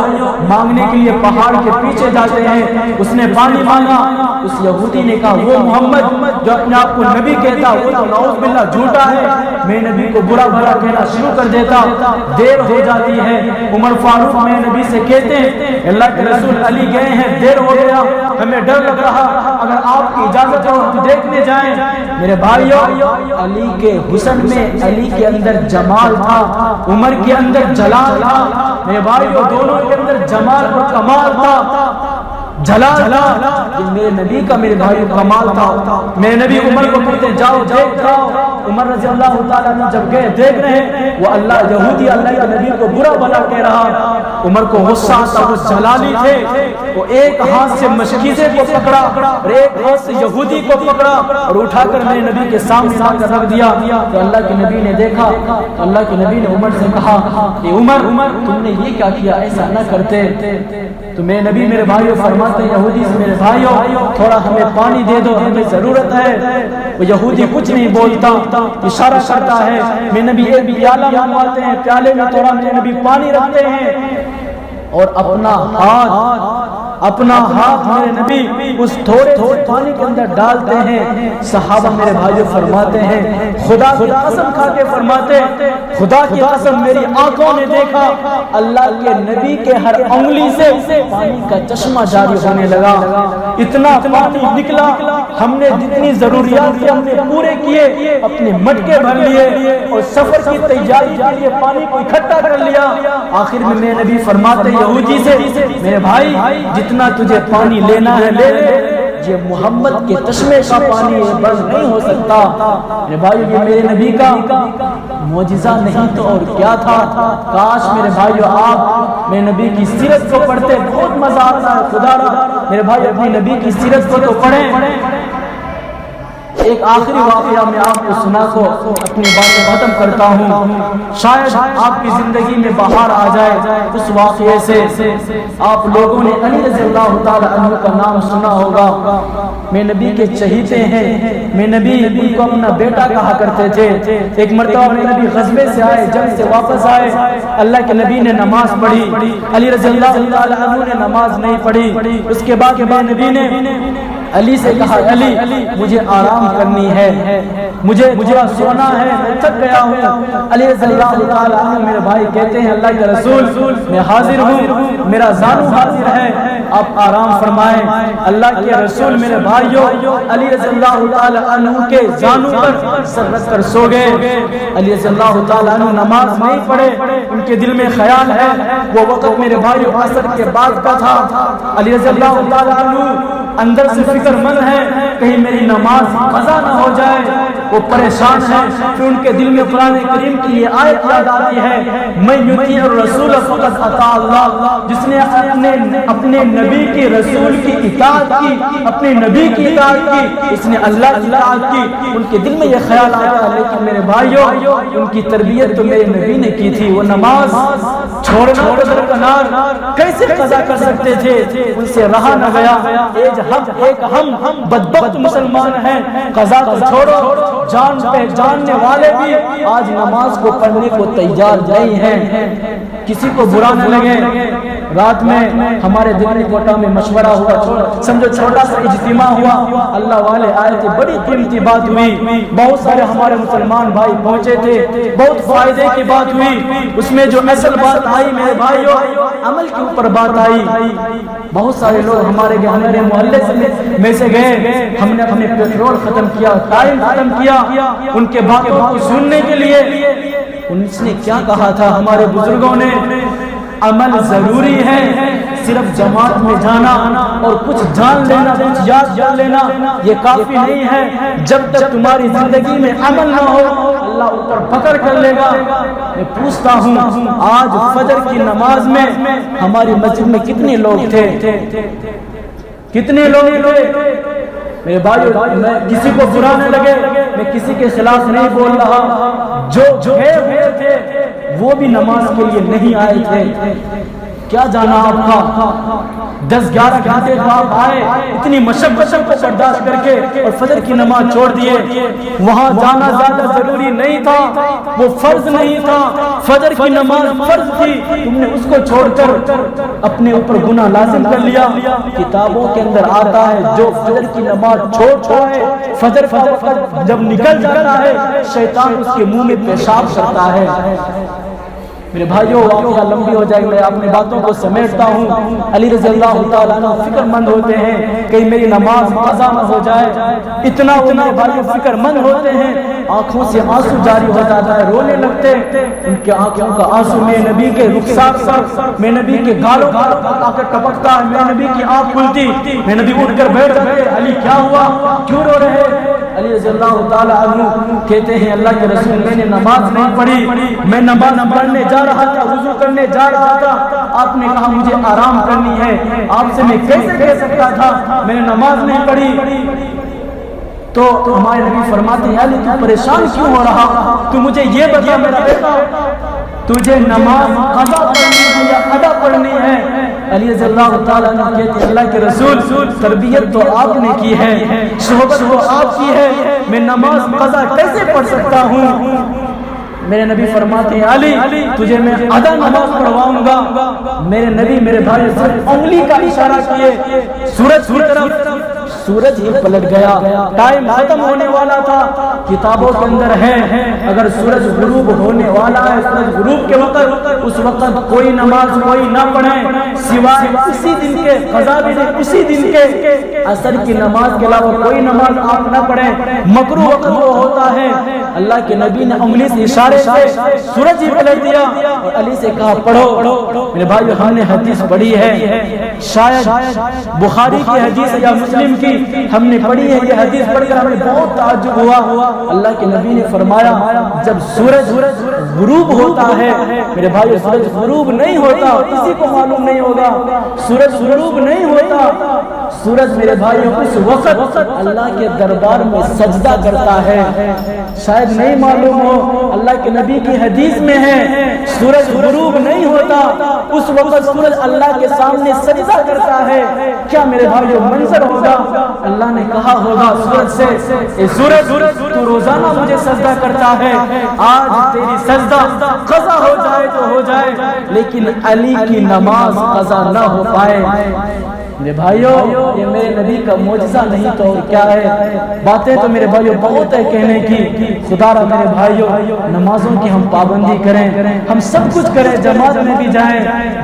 مانگنے کے لیے پہاڑ کے پیچھے جاتے ہیں، اس نے پانی مانگا، اس یہودی نے کہا وہ محمد جو اپنے آپ کو نبی کہتا وہ تو نعوذ باللہ جھوٹا ہے۔ میں نبی کو برا بھلا کہنا شروع کر دیتا، دیر ہو جاتی ہے۔ عمر فاروق میں نبی سے کہتے ہیں اللہ کے رسول علی گئے ہیں، دیر ہو گیا، ہمیں ڈر لگ رہا، اگر آپ کی اجازت ہو ہم دیکھنے جائیں۔ میرے بھائیو علی کے حسن میں علی کے اندر جمال تھا، عمر کے اندر جلال تھا۔ میرے بھائیو دونوں کے اندر جمال اور کمال تھا، جلال یہ میرے نبی کا میرے بھائی کمال تھا۔ میرے نبی عمر کو کہتے جاؤ دیکھ جاؤ۔ عمر رضی اللہ تعالیٰ عنہ جب گئے دیکھ رہے وہ اللہ یہودی اللہ کے نبی کو برا بھلا کہہ رہا۔ عمر کو غصہ آتا، وہ جلالی تھے، وہ ایک ہاتھ سے مشکیزے کو پکڑا اور ایک ہاتھ سے یہودی کو پکڑا اور اٹھا کر میرے نبی کے سامنے لا کر رکھ دیا۔ تو اللہ کے نبی نے دیکھا، اللہ کے نبی نے عمر سے کہا کہ عمر تم نے یہ کیا کیا، ایسا نہ کرتے۔ تو میرے نبی میرے بھائیوں فرماتے ہیں یہودی سے میرے بھائیوں تھوڑا ہمیں پانی دے دو، ہمیں ضرورت ہے۔ وہ یہودی کچھ نہیں بولتا، اشارہ کرتا ہے۔ میرے نبی ایک پیالہ منگواتے ہیں، پیالے میں تھوڑا میرے نبی پانی رکھتے ہیں اور اپنا ہاتھ اپنا ہاتھ میرے نبی اس تھوڑے سے پانی کے اندر ڈالتے ہیں، صحابہ میرے بھائیو فرماتے ہیں، خدا کی قسم کھا کے فرماتے، خدا کی قسم میری آنکھوں نے دیکھا اللہ کے نبی کے ہر انگلی سے پانی کا چشمہ جاری ہونے لگا، اتنا پانی نکلا، ہم نے جتنی ضروریات تھے ہم نے پورے کیے، اپنے مٹکے بھر لیے اور سفر کی تیاری کے لیے پانی کو اکٹھا کر لیا۔ آخر میں میرے نبی فرماتے یہودی سے، میرے بھائی جتنا تجھے پانی لینا ہے لے لے، یہ محمد کے چشمے کا پانی بند نہیں ہو سکتا۔ میرے بھائی یہ میرے نبی کا معجزہ نہیں تو اور کیا تھا۔ کاش میرے بھائیو آپ میرے نبی کی سیرت کو پڑھتے، بہت مزہ آتا ہے خدا را۔ میرے بھائی اپنی نبی کی سیرت کو تو پڑھیں۔ ایک آخری واقعہ میں آپ کو سنا کو اپنی باتیں ختم کرتا ہوں، شاید آپ کی زندگی میں بہار آ جائے۔ اس واقعے سے آپ لوگوں نے علی رضی اللہ تعالی عنہ کا نام سنا ہوگا، میں نبی کے چہیتے ہیں، میں نبی ان کو اپنا بیٹا کہا کرتے تھے۔ ایک مرتبہ میں نبی غزوے سے آئے، جنگ سے واپس آئے، اللہ کے نبی نے نماز پڑھی، علی رضی اللہ تعالی عنہ نے نماز نہیں پڑھی۔ اس کے بعد نبی نے علی سے کہا علی مجھے آرام کرنی ہے، مجھے سونا ہے، میں تھک گیا ہوں۔ علی رضی اللہ تعالی عنہ میرے بھائی کہتے ہیں اللہ کے رسول میں حاضر ہوں، میرا زانو حاضر ہے، آپ آرام فرمائیں۔ اللہ کے رسول میرے بھائیو علی رضی اللہ تعالی عنہ کے زانو پر سر رکھ کر سو گئے۔ علی رضی اللہ تعالی عنہ نماز نہیں پڑھے، ان کے دل میں خیال ہے وہ وقت میرے بھائیو عصر کے بعد کا تھا۔ علی رضی اللہ تعالی عنہ اندر سے فکر مند ہے کہیں میری نماز قضا نہ ہو جائے، وہ پریشان ہے۔ پھر ان کے دل میں قرآن کریم کی یہ آیت یاد آتی ہے، من یطیع الرسول فقد اطاع اللہ، جس نے اپنے نبی کی رسول کی اطاعت کی، اپنے نبی کی اطاعت کی، اس نے اللہ کی اطاعت کی۔ ان کے دل میں یہ خیال آیا لیکن میرے بھائیو ان کی تربیت تو میرے نبی نے کی تھی، وہ نماز چھوڑنا درکنار کیسے قضا کر سکتے تھے، ان سے رہا نہ گیا۔ ایک ہم بدبخت مسلمان ہیں، قضا کو چھوڑو، جان پہچاننے والے بھی آج نماز کو پڑھنے کو تیار نہیں ہیں۔ کسی کو برا نہ لگے، رات میں ہمارے دلی کوٹا میں مشورہ ہوا، سمجھو چھوٹا سا اجتماع ہوا، اللہ والے آئے تھے، بڑی قیمتی بات ہوئی، بہت سارے ہمارے مسلمان بھائی پہنچے تھے، بہت فائدے کی بات ہوئی۔ اس میں جو اصل بات آئی میرے بھائیو عمل کے اوپر بات آئی۔ بہت سارے لوگ ہمارے محلے میں سے گئے، ہم نے اپنے پیٹرول ختم کیا، ٹائم ختم کیا ان کے باتوں کو سننے کے لیے۔ انس نے کیا کہا تھا ہمارے بزرگوں نے، عمل ضروری ہے، صرف جماعت میں جانا اور کچھ جان لینا، کچھ یاد کر لینا یہ کافی نہیں ہے۔ جب تک تمہاری زندگی میں عمل نہ ہو اللہ اوپر پکڑ کر لے گا۔ میں پوچھتا ہوں آج فجر کی نماز میں ہماری مسجد میں کتنے لوگ تھے، کتنے لوگ تھے؟ میرے بھائیو میں کسی کو برا نہ لگے، میں کسی کے خلاف نہیں بول رہا، جو ہوئے تھے وہ بھی نماز کے لیے نہیں آئے تھے۔ کیا جانا آپ کا 10-11 گھنٹے کو آپ آئے اتنی مشقتوں کو برداشت کر کے اور فجر کی نماز چھوڑ دیے۔ وہاں جانا زیادہ ضروری نہیں تھا، وہ فرض نہیں تھا، فجر کی نماز فرض تھی، تم نے اس کو چھوڑ کر اپنے اوپر گناہ لازم کر لیا۔ کتابوں کے اندر آتا ہے جو فجر کی نماز چھوڑے، فجر جب نکل جاتا ہے شیطان اس کے منہ میں پیشاب کرتا ہے۔ میرے بھائیوں واقعہ لمبی ہو جائے، میں اپنی باتوں کو سمیٹتا ہوں۔ علی رضی اللہ تعالیٰ عنہ فکر مند ہوتے ہیں کہیں میری نماز قضا نہ ہو جائے، اتنا بھائیوں فکر مند ہوتے ہیں، آنکھوں سے آنسو جاری ہو جاتا ہے، رونے لگتے، ان کے آنکھوں کا آنسو میں نبی کے رخسار پر، میں نبی کے گالوں پر آ کر ٹپکتا ہے، میں نبی کی آنکھ کھلتی، میں نبی اٹھ کر بیٹھ جاتے، علی کیا ہوا، کیوں رو رہے؟ علی رضی اللہ تعالیٰ عنہ کہتے ہیں اللہ کے رسول میں نے نماز نہیں پڑھی، میں نماز پڑھنے جا رہا تھا، وضو کرنے جا رہا تھا، آپ نے کہا مجھے آرام کرنی ہے، آپ سے میں کیسے کہہ سکتا تھا میں نے نماز نہیں پڑھی؟ تو ہمارے نبی فرماتے ہیں علی تو پریشان کیوں ہو رہا، تو مجھے یہ بتا میرا بیٹا تجھے نماز قضا پڑھنی ہے یا ادا پڑھنی ہے؟ علی رضی اللہ تعالیٰ عنہ کہتے ہیں اللہ کے رسول تربیت تو آپ نے کی ہے، صحبت وہ آپ کی ہے، میں نماز قضا کیسے پڑھ سکتا ہوں؟ میرے نبی فرماتے ہیں علی تجھے میں آدھا نماز پڑھواؤں گا. میرے نبی میرے بھائی صرف انگلی کا اشارہ کیے سورج کی طرف. سورج ہی پلٹ گیا. ٹائم ختم ہونے والا تھا. کتابوں کے اندر ہے اگر سورج غروب ہونے والا ہے, سورج غروب کے وقت, اس وقت کوئی نماز کوئی نہ پڑھے سوائے اسی دن کے قضا بھی اسی دن کے عصر کی نماز کے علاوہ کوئی نماز آپ نہ پڑھیں. مکروہ وقت وہ ہوتا ہے. اللہ کے نبی نے انگلی سے اشارے سے سورج ہی پلٹ دیا اور علی سے کہا پڑھو. میرے بھائی ہم نے حدیث پڑھی ہے, شاید بخاری کی حدیث یا مسلم کی ہم نے پڑھی ہے. یہ حدیث پڑھ کر ہمیں بہت تعجب ہوا. اللہ کے نبی نے فرمایا جب سورج غروب ہوتا ہے, میرے بھائی سورج غروب نہیں ہوتا, کسی کو معلوم نہیں ہوگا سورج غروب نہیں ہوتا. سورج میرے بھائیوں اس وقت اللہ کے دربار میں سجدہ کرتا ہے. شاید نہیں معلوم ہو, اللہ کے نبی کی حدیث میں ہے سورج غروب نہیں ہوتا, اس وقت سورج اللہ کے سامنے سجدہ کرتا ہے. کیا میرے بھائیوں منظر ہوگا. اللہ نے کہا ہوگا سورج سے, اے سورج تو روزانہ مجھے سجدہ کرتا ہے, آج تیری سجدہ قضا ہو جائے تو ہو جائے, لیکن علی کی نماز قضا نہ ہو پائے. میرے بھائیوں یہ میرے نبی کا معجزہ نہیں تو کیا ہے. باتیں تو میرے بھائیوں بہت ہے کہنے کی. خدا را میرے بھائیوں نمازوں کی ہم پابندی کریں, ہم سب کچھ کریں, جماعت میں بھی جائیں,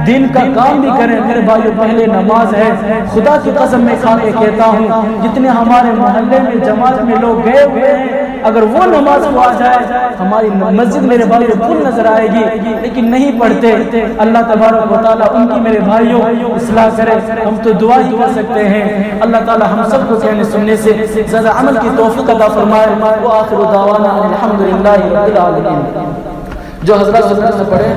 دین کا کام بھی کریں. میرے بھائیوں پہلے نماز ہے. خدا کی قسم میں کھا کے کہتا ہوں جتنے ہمارے محلے میں جماعت میں لوگ گئے ہوئے ہیں, اگر وہ نماز کو آ جائے ہماری مسجد میرے بھائیوں پھول نظر آئے گی, لیکن نہیں پڑھتے. اللہ تبارک و تعالیٰ ان کی میرے بھائیوں اصلاح کرے. ہم تو دعا ہی کر سکتے ہیں. اللہ تعالیٰ ہم سب کو کہنے سننے سے زیادہ عمل کی توفیق عطا فرمائے. وآخر دعوانا الحمدللہ رب العالمین. جو حضرات سے پڑھے